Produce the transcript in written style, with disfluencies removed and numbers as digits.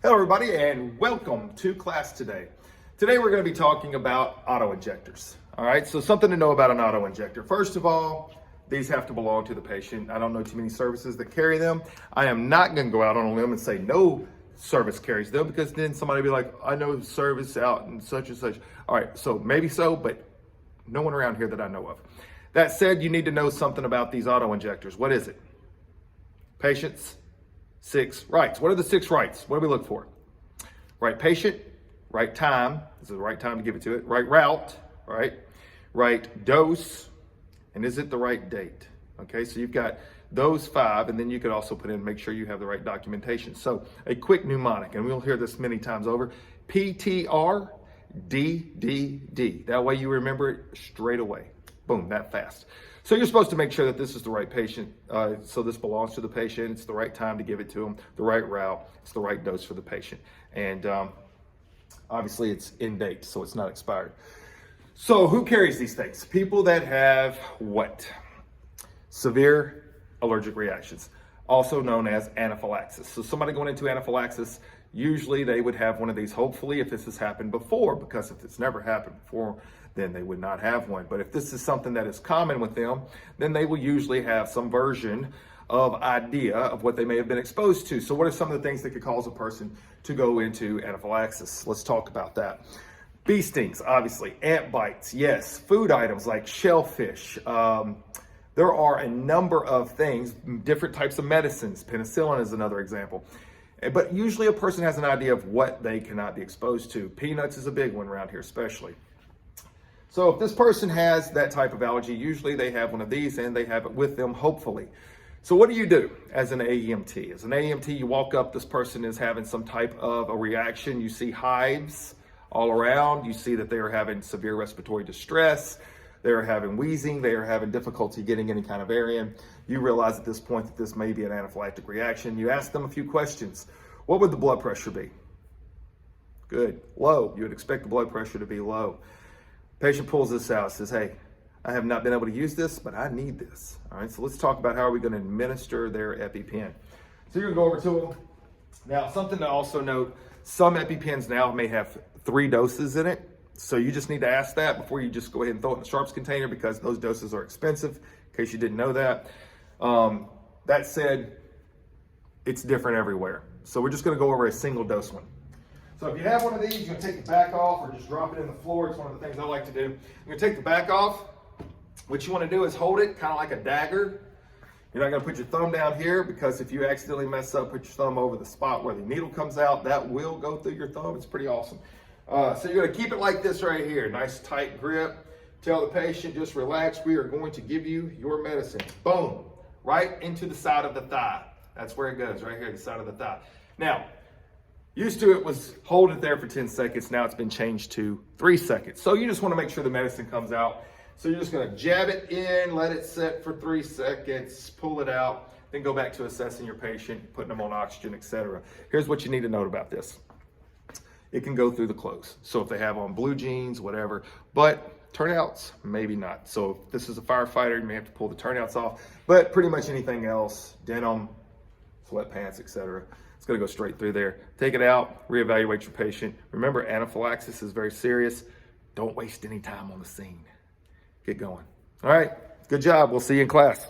Hello everybody and welcome to class today. Today we're going to be talking about auto injectors. All right, so something to know about an auto injector. First of all, these have to belong to the patient. I don't know too many services that carry them. I am not going to go out on a limb and say no service carries them, because then somebody will be like, I know service out and such and such. All right, so maybe so, but no one around here that I know of. That said, you need to know something about these auto injectors. What is it? Patients, 6 rights. What are the 6 rights? What do we look for? Right patient, right time. This is the right time to give it to it. Right route, right dose, and is it the right date? Okay, so you've got those 5, and then you could also put in, make sure you have the right documentation. So a quick mnemonic, and we'll hear this many times over. PTR, DDD. That way you remember it straight away. Boom, that fast. So you're supposed to make sure that this is the right patient. So this belongs to the patient. It's the right time to give it to them, the right route. It's the right dose for the patient. And obviously it's in date, so it's not expired. So who carries these things? People that have what? Severe allergic reactions, also known as anaphylaxis. So somebody going into anaphylaxis, usually they would have one of these, hopefully, if this has happened before, because if it's never happened before, then they would not have one. But if this is something that is common with them, then they will usually have some version of idea of what they may have been exposed to. So what are some of the things that could cause a person to go into anaphylaxis? Let's talk about that. Bee stings, obviously. Ant bites, yes. Food items like shellfish. There are a number of things, different types of medicines. Penicillin is another example. But usually a person has an idea of what they cannot be exposed to. Peanuts is a big one around here, especially. So if this person has that type of allergy, usually they have one of these and they have it with them, hopefully. So what do you do as an AEMT? As an AEMT, you walk up, this person is having some type of a reaction. You see hives all around. You see that they are having severe respiratory distress. They are having wheezing. They are having difficulty getting any kind of air in. You realize at this point that this may be an anaphylactic reaction. You ask them a few questions. What would the blood pressure be? Good. Low. You would expect the blood pressure to be low. Patient pulls this out, says, hey, I have not been able to use this, but I need this. All right, so let's talk about how are we going to administer their EpiPen. So you're going to go over to them. Now, something to also note, some EpiPens now may have 3 doses in it. So you just need to ask that before you just go ahead and throw it in the sharps container, because those doses are expensive, in case you didn't know that. That said, it's different everywhere. So we're just going to go over a single dose one. So if you have one of these, you're going to take the back off or just drop it in the floor. It's one of the things I like to do. You're going to take the back off. What you want to do is hold it kind of like a dagger. You're not going to put your thumb down here, because if you accidentally mess up, put your thumb over the spot where the needle comes out, that will go through your thumb. It's pretty awesome. So you're going to keep it like this right here. Nice tight grip. Tell the patient, just relax. We are going to give you your medicine. Boom. Right into the side of the thigh. That's where it goes, right here, the side of the thigh. Now, used to it was hold it there for 10 seconds. Now it's been changed to 3 seconds. So you just want to make sure the medicine comes out. So you're just going to jab it in, let it set for 3 seconds, pull it out, then go back to assessing your patient, putting them on oxygen, etc. Here's what you need to note about this. It can go through the clothes. So if they have on blue jeans, whatever, but turnouts, maybe not. So if this is a firefighter, you may have to pull the turnouts off, but pretty much anything else, denim, sweatpants, etc. It's going to go straight through there. Take it out, reevaluate your patient. Remember, anaphylaxis is very serious. Don't waste any time on the scene. Get going. All right, good job. We'll see you in class.